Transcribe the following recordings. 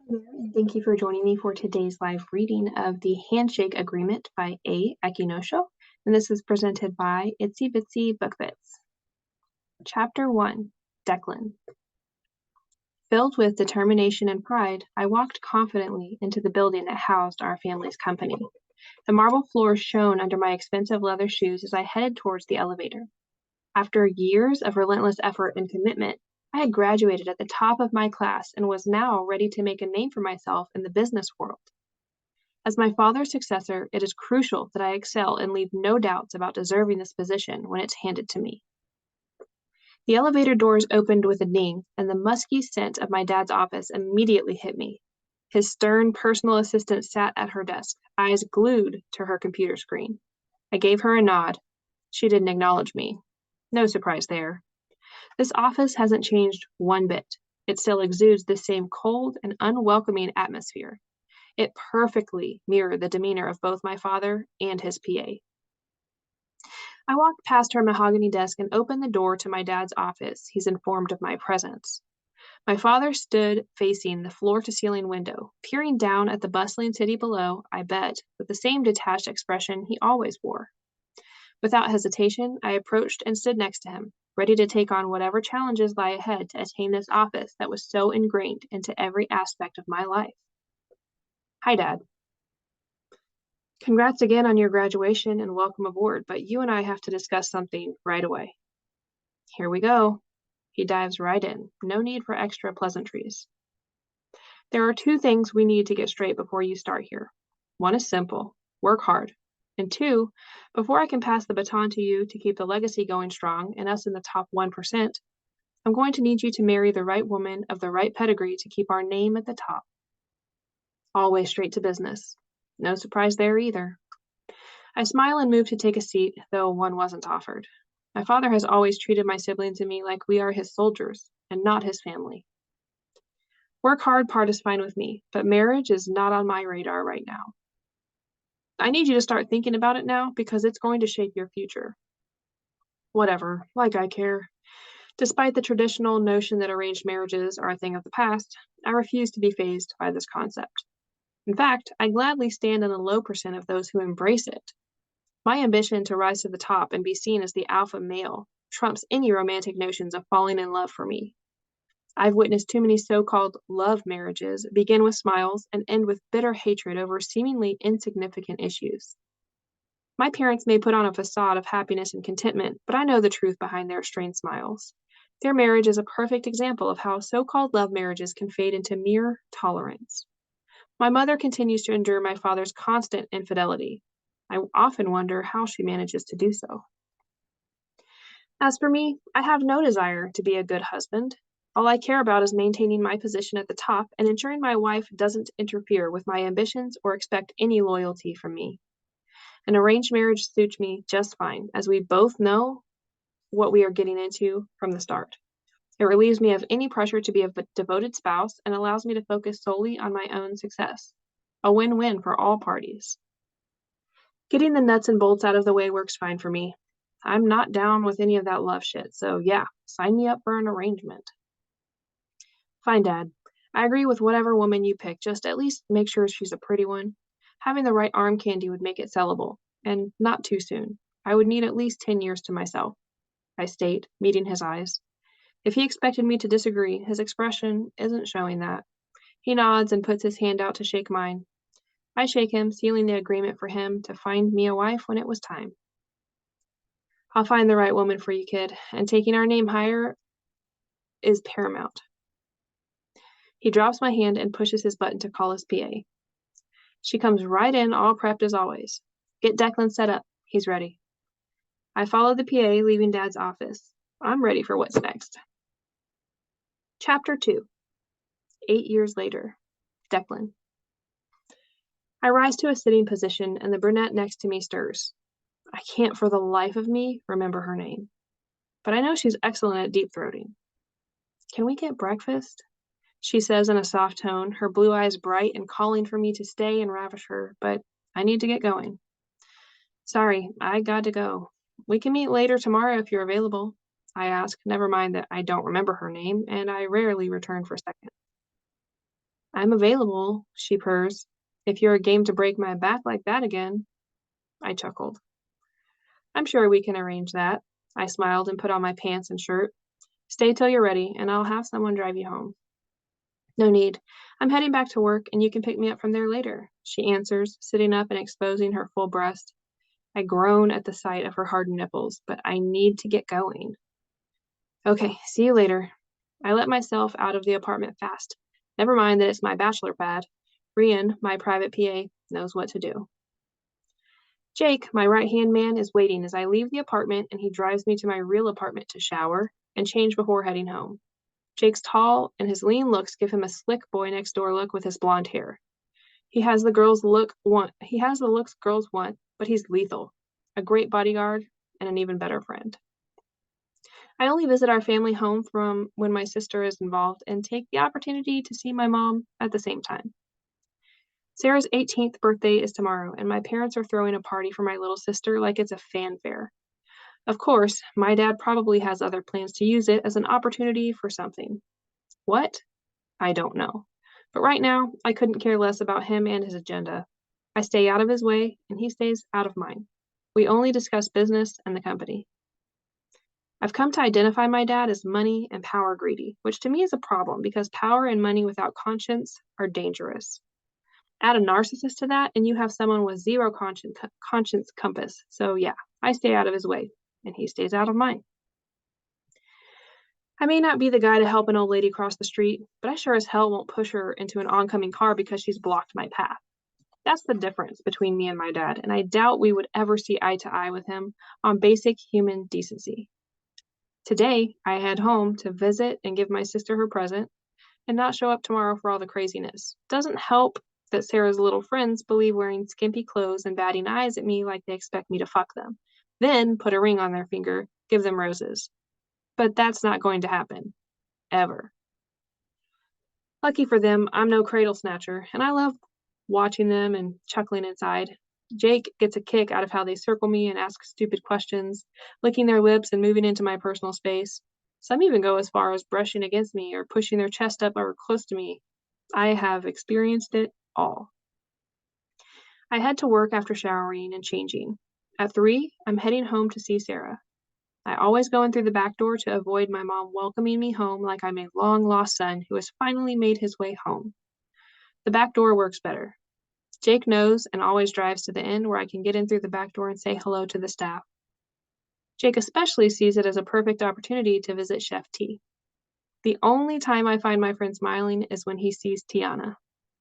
There, and thank you for joining me for today's live reading of the Handshake Agreement by Akinosho, and this is presented by Itsy Bitsy Book Bits. Chapter 1, Declan. Filled with determination and pride, I walked confidently into the building that housed our family's company. The marble floors shone under my expensive leather shoes as I headed towards the elevator. After years of relentless effort and commitment, I had graduated at the top of my class and was now ready to make a name for myself in the business world. As my father's successor, it is crucial that I excel and leave no doubts about deserving this position when it's handed to me. The elevator doors opened with a ding, and the musky scent of my dad's office immediately hit me. His stern personal assistant sat at her desk, eyes glued to her computer screen. I gave her a nod. She didn't acknowledge me. No surprise there. This office hasn't changed one bit. It still exudes the same cold and unwelcoming atmosphere. It perfectly mirrored the demeanor of both my father and his PA. I walked past her mahogany desk and opened the door to my dad's office. He's informed of my presence. My father stood facing the floor-to-ceiling window, peering down at the bustling city below, I bet, with the same detached expression he always wore. Without hesitation, I approached and stood next to him, ready to take on whatever challenges lie ahead to attain this office that was so ingrained into every aspect of my life. Hi, Dad. Congrats again on your graduation and welcome aboard, but you and I have to discuss something right away. Here we go. He dives right in. No need for extra pleasantries. There are two things we need to get straight before you start here. One is simple. Work hard. And two, before I can pass the baton to you to keep the legacy going strong and us in the top 1%, I'm going to need you to marry the right woman of the right pedigree to keep our name at the top. Always straight to business. No surprise there either. I smile and move to take a seat, though one wasn't offered. My father has always treated my siblings and me like we are his soldiers and not his family. Work hard part is fine with me, but marriage is not on my radar right now. I need you to start thinking about it now because it's going to shape your future. Whatever, like I care. Despite the traditional notion that arranged marriages are a thing of the past, I refuse to be fazed by this concept. In fact, I gladly stand in the low percent of those who embrace it. My ambition to rise to the top and be seen as the alpha male trumps any romantic notions of falling in love for me. I've witnessed too many so-called love marriages begin with smiles and end with bitter hatred over seemingly insignificant issues. My parents may put on a facade of happiness and contentment, but I know the truth behind their strained smiles. Their marriage is a perfect example of how so-called love marriages can fade into mere tolerance. My mother continues to endure my father's constant infidelity. I often wonder how she manages to do so. As for me, I have no desire to be a good husband. All I care about is maintaining my position at the top and ensuring my wife doesn't interfere with my ambitions or expect any loyalty from me. An arranged marriage suits me just fine, as we both know what we are getting into from the start. It relieves me of any pressure to be a devoted spouse and allows me to focus solely on my own success. A win-win for all parties. Getting the nuts and bolts out of the way works fine for me. I'm not down with any of that love shit, so yeah, sign me up for an arrangement. Fine, Dad. I agree with whatever woman you pick, just at least make sure she's a pretty one. Having the right arm candy would make it sellable, and not too soon. I would need at least 10 years to myself, I state, meeting his eyes. If he expected me to disagree, his expression isn't showing that. He nods and puts his hand out to shake mine. I shake him, sealing the agreement for him to find me a wife when it was time. I'll find the right woman for you, kid, and taking our name higher is paramount. He drops my hand and pushes his button to call his PA. She comes right in, all prepped as always. Get Declan set up. He's ready. I follow the PA, leaving Dad's office. I'm ready for what's next. Chapter 2. 8 years later. Declan. I rise to a sitting position, and the brunette next to me stirs. I can't for the life of me remember her name, but I know she's excellent at deep-throating. Can we get breakfast? She says in a soft tone, her blue eyes bright and calling for me to stay and ravish her, but I need to get going. Sorry, I got to go. We can meet later tomorrow if you're available, I ask, never mind that I don't remember her name, and I rarely return for seconds. I'm available, she purrs. If you're a game to break my back like that again. I chuckled. I'm sure we can arrange that. I smiled and put on my pants and shirt. Stay till you're ready, and I'll have someone drive you home. No need. I'm heading back to work, and you can pick me up from there later, she answers, sitting up and exposing her full breast. I groan at the sight of her hard nipples, but I need to get going. Okay, see you later. I let myself out of the apartment fast. Never mind that it's my bachelor pad. Rian, my private PA, knows what to do. Jake, my right-hand man, is waiting as I leave the apartment, and he drives me to my real apartment to shower and change before heading home. Jake's tall, and his lean looks give him a slick boy next door look with his blonde hair. He has the looks girls want, but he's lethal. A great bodyguard and an even better friend. I only visit our family home from when my sister is involved and take the opportunity to see my mom at the same time. Sarah's 18th birthday is tomorrow, and my parents are throwing a party for my little sister like it's a fanfare. Of course, my dad probably has other plans to use it as an opportunity for something. What? I don't know. But right now, I couldn't care less about him and his agenda. I stay out of his way, and he stays out of mine. We only discuss business and the company. I've come to identify my dad as money and power greedy, which to me is a problem because power and money without conscience are dangerous. Add a narcissist to that, and you have someone with zero conscience compass. So yeah, I stay out of his way, and he stays out of mine. I may not be the guy to help an old lady cross the street, but I sure as hell won't push her into an oncoming car because she's blocked my path. That's the difference between me and my dad, and I doubt we would ever see eye to eye with him on basic human decency. Today, I head home to visit and give my sister her present and not show up tomorrow for all the craziness. Doesn't help that Sarah's little friends believe wearing skimpy clothes and batting eyes at me like they expect me to fuck them. Then put a ring on their finger, give them roses. But that's not going to happen. Ever. Lucky for them, I'm no cradle snatcher, and I love watching them and chuckling inside. Jake gets a kick out of how they circle me and ask stupid questions, licking their lips and moving into my personal space. Some even go as far as brushing against me or pushing their chest up or close to me. I have experienced it all. I head to work after showering and changing. At 3, I'm heading home to see Sarah. I always go in through the back door to avoid my mom welcoming me home like I'm a long-lost son who has finally made his way home. The back door works better. Jake knows and always drives to the end where I can get in through the back door and say hello to the staff. Jake especially sees it as a perfect opportunity to visit Chef T. The only time I find my friend smiling is when he sees Tiana,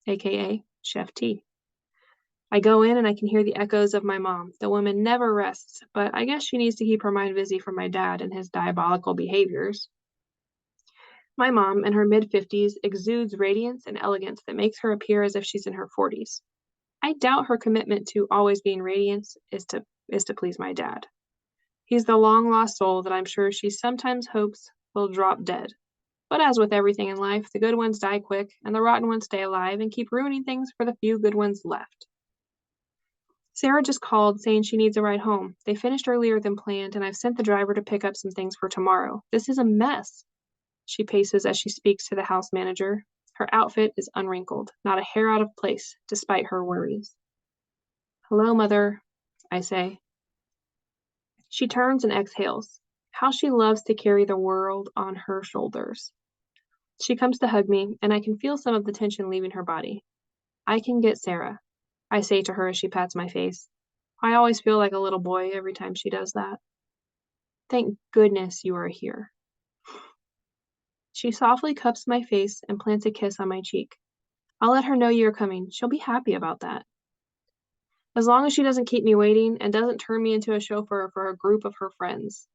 aka Chef T. I go in and I can hear the echoes of my mom. The woman never rests, but I guess she needs to keep her mind busy from my dad and his diabolical behaviors. My mom, in her mid-50s, exudes radiance and elegance that makes her appear as if she's in her 40s. I doubt her commitment to always being radiant is to please my dad. He's the long-lost soul that I'm sure she sometimes hopes will drop dead. But as with everything in life, the good ones die quick, and the rotten ones stay alive and keep ruining things for the few good ones left. Sarah just called saying she needs a ride home. They finished earlier than planned, and I've sent the driver to pick up some things for tomorrow. This is a mess. She paces as she speaks to the house manager. Her outfit is unwrinkled, not a hair out of place, despite her worries. Hello, Mother, I say. She turns and exhales. How she loves to carry the world on her shoulders. She comes to hug me, and I can feel some of the tension leaving her body. I can get Sarah, I say to her as she pats my face. I always feel like a little boy every time she does that. Thank goodness you are here. She softly cups my face and plants a kiss on my cheek. I'll let her know you're coming. She'll be happy about that. As long as she doesn't keep me waiting and doesn't turn me into a chauffeur for a group of her friends.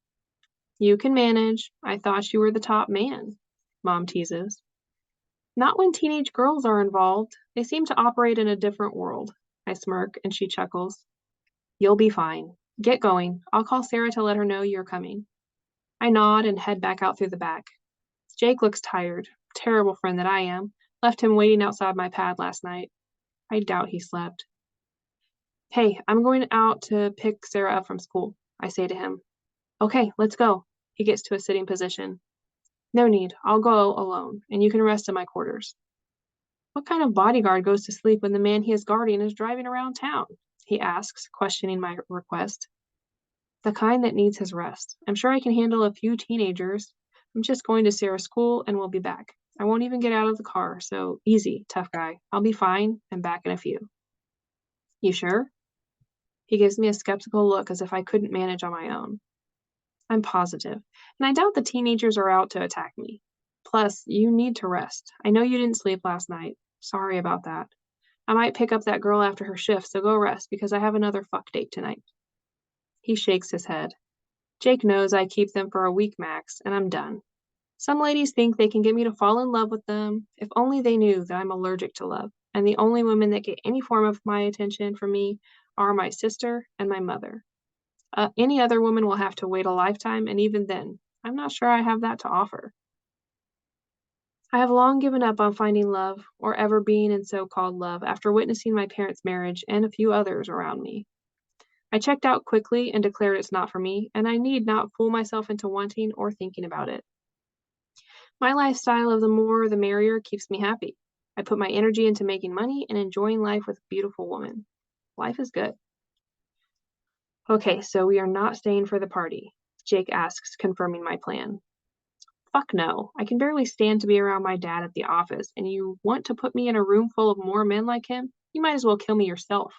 You can manage. I thought you were the top man, Mom teases. Not when teenage girls are involved. They seem to operate in a different world. I smirk and she chuckles. You'll be fine. Get going. I'll call Sarah to let her know you're coming. I nod and head back out through the back. Jake looks tired. Terrible friend that I am. Left him waiting outside my pad last night. I doubt he slept. Hey, I'm going out to pick Sarah up from school, I say to him. Okay, let's go. He gets to a sitting position. No need. I'll go alone, and you can rest in my quarters. What kind of bodyguard goes to sleep when the man he is guarding is driving around town? He asks, questioning my request. The kind that needs his rest. I'm sure I can handle a few teenagers. I'm just going to Sarah's school and we'll be back. I won't even get out of the car, so easy, tough guy. I'll be fine. I'm back in a few. You sure? He gives me a skeptical look as if I couldn't manage on my own. I'm positive, and I doubt the teenagers are out to attack me. Plus, you need to rest. I know you didn't sleep last night. Sorry about that. I might pick up that girl after her shift, so go rest because I have another fuck date tonight. He shakes his head. Jake knows I keep them for a week max, and I'm done. Some ladies think they can get me to fall in love with them. If only they knew that I'm allergic to love, and the only women that get any form of my attention from me are my sister and my mother. Any other woman will have to wait a lifetime, and even then, I'm not sure I have that to offer. I have long given up on finding love or ever being in so-called love after witnessing my parents' marriage and a few others around me. I checked out quickly and declared it's not for me, and I need not fool myself into wanting or thinking about it. My lifestyle of the more the merrier keeps me happy. I put my energy into making money and enjoying life with a beautiful woman. Life is good. Okay, so we are not staying for the party, Jake asks, confirming my plan. Fuck no. I can barely stand to be around my dad at the office, and you want to put me in a room full of more men like him? You might as well kill me yourself.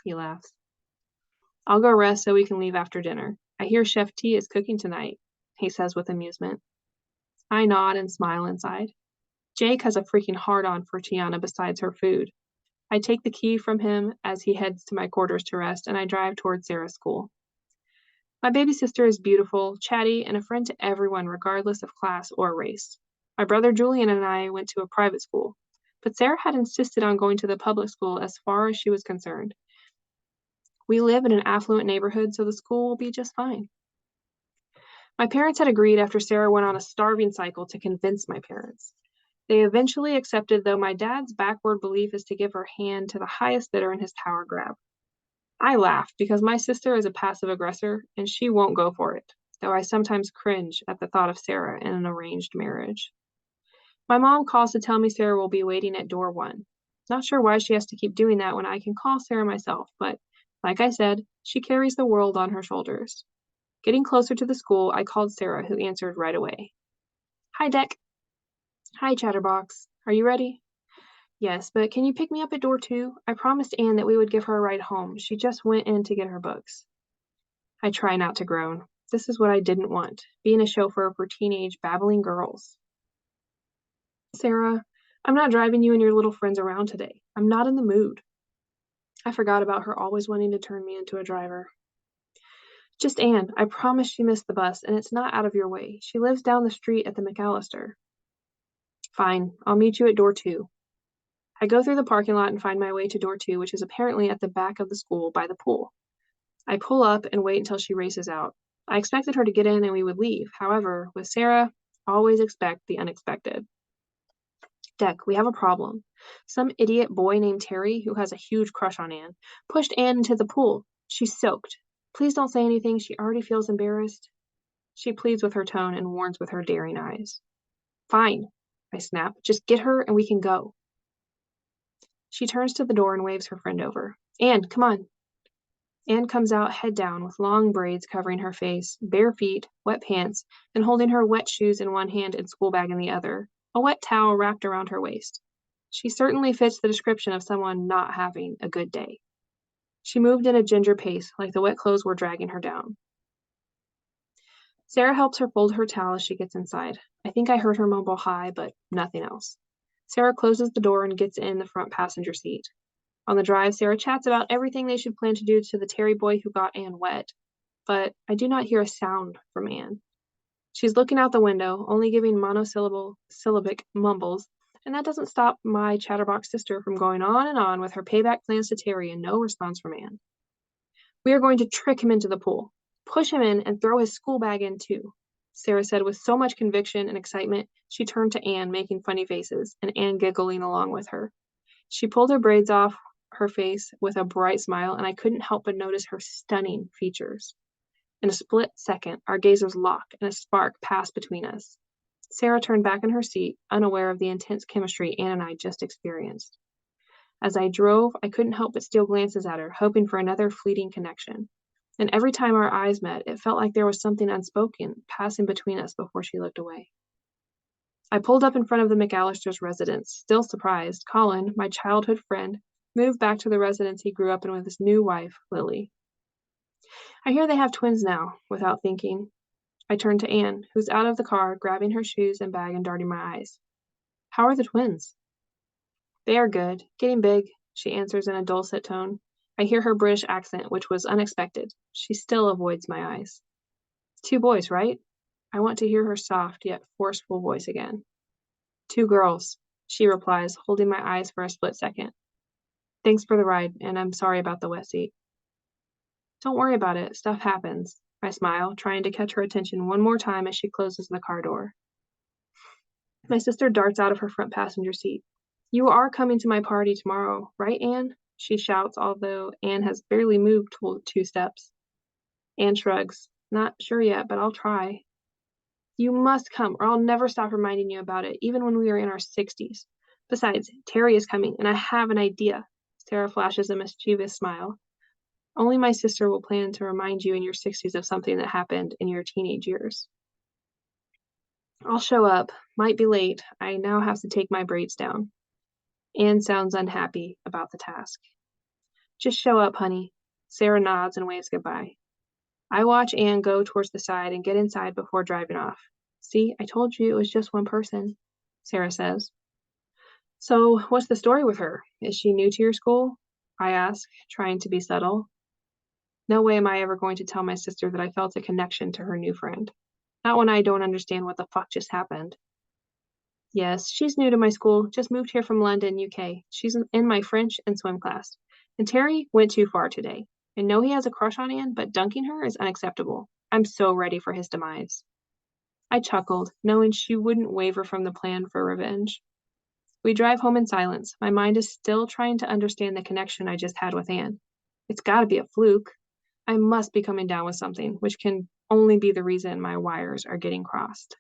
He laughs. I'll go rest so we can leave after dinner. I hear Chef T is cooking tonight, he says with amusement. I nod and smile inside. Jake has a freaking hard-on for Tiana besides her food. I take the key from him as he heads to my quarters to rest, and I drive towards Sarah's school. My baby sister is beautiful, chatty, and a friend to everyone regardless of class or race. My brother Julian and I went to a private school, but Sarah had insisted on going to the public school as far as she was concerned. We live in an affluent neighborhood, so the school will be just fine. My parents had agreed after Sarah went on a starving cycle to convince my parents. They eventually accepted, though my dad's backward belief is to give her hand to the highest bidder in his power grab. I laugh because my sister is a passive aggressor and she won't go for it, though I sometimes cringe at the thought of Sarah in an arranged marriage. My mom calls to tell me Sarah will be waiting at door 1. Not sure why she has to keep doing that when I can call Sarah myself, but like I said, she carries the world on her shoulders. Getting closer to the school, I called Sarah, who answered right away. Hi, Deck. Hi, Chatterbox. Are you ready? Yes, but can you pick me up at door 2? I promised Anne that we would give her a ride home. She just went in to get her books. I try not to groan. This is what I didn't want, being a chauffeur for teenage babbling girls. Sarah, I'm not driving you and your little friends around today. I'm not in the mood. I forgot about her always wanting to turn me into a driver. Just Anne. I promise she missed the bus, and it's not out of your way. She lives down the street at the McAllister. Fine, I'll meet you at door 2. I go through the parking lot and find my way to door 2, which is apparently at the back of the school by the pool. I pull up and wait until she races out. I expected her to get in and we would leave. However, with Sarah, always expect the unexpected. Deck, we have a problem. Some idiot boy named Terry, who has a huge crush on Anne, pushed Anne into the pool. She's soaked. Please don't say anything. She already feels embarrassed. She pleads with her tone and warns with her daring eyes. Fine, I snap. Just get her and we can go. She turns to the door and waves her friend over. Anne, come on. Anne comes out head down with long braids covering her face, bare feet, wet pants, and holding her wet shoes in one hand and school bag in the other, a wet towel wrapped around her waist. She certainly fits the description of someone not having a good day. She moved in a ginger pace, like the wet clothes were dragging her down. Sarah helps her fold her towel as she gets inside. I think I heard her mumble hi, but nothing else. Sarah closes the door and gets in the front passenger seat. On the drive, Sarah chats about everything they should plan to do to the Terry boy who got Anne wet, but I do not hear a sound from Anne. She's looking out the window, only giving monosyllabic mumbles, and that doesn't stop my chatterbox sister from going on and on with her payback plans to Terry and no response from Anne. We are going to trick him into the pool, push him in, and throw his school bag in too, Sarah said with so much conviction and excitement. She turned to Anne, making funny faces, and Anne giggling along with her. She pulled her braids off her face with a bright smile, and I couldn't help but notice her stunning features. In a split second, our gazes locked, and a spark passed between us. Sarah turned back in her seat, unaware of the intense chemistry Anne and I just experienced. As I drove, I couldn't help but steal glances at her, hoping for another fleeting connection. And every time our eyes met, it felt like there was something unspoken passing between us before she looked away. I pulled up in front of the McAllister's residence, still surprised. Colin, my childhood friend, moved back to the residence he grew up in with his new wife, Lily. I hear they have twins now, without thinking. I turned to Anne, who's out of the car, grabbing her shoes and bag and darting my eyes. How are the twins? They are good, getting big, she answers in a dulcet tone. I hear her British accent, which was unexpected. She still avoids my eyes. 2 boys, right? I want to hear her soft yet forceful voice again. 2 girls, she replies, holding my eyes for a split second. Thanks for the ride, and I'm sorry about the wet seat. Don't worry about it, stuff happens. I smile, trying to catch her attention one more time as she closes the car door. My sister darts out of her front passenger seat. You are coming to my party tomorrow, right, Anne? She shouts, although Anne has barely moved 2 steps. Anne shrugs. Not sure yet, but I'll try. You must come, or I'll never stop reminding you about it, even when we are in our 60s. Besides, Terry is coming, and I have an idea. Sarah flashes a mischievous smile. Only my sister will plan to remind you in your 60s of something that happened in your teenage years. I'll show up. Might be late. I now have to take my braids down. Anne sounds unhappy about the task. Just show up, honey. Sarah nods and waves goodbye. I watch Anne go towards the side and get inside before driving off. See, I told you it was just one person, Sarah says. So, what's the story with her? Is she new to your school? I ask, trying to be subtle. No way am I ever going to tell my sister that I felt a connection to her new friend. Not when I don't understand what the fuck just happened. Yes, she's new to my school, just moved here from London, UK. She's in my French and swim class. And Terry went too far today. I know he has a crush on Anne, but dunking her is unacceptable. I'm so ready for his demise. I chuckled, knowing she wouldn't waver from the plan for revenge. We drive home in silence. My mind is still trying to understand the connection I just had with Anne. It's gotta be a fluke. I must be coming down with something, which can only be the reason my wires are getting crossed.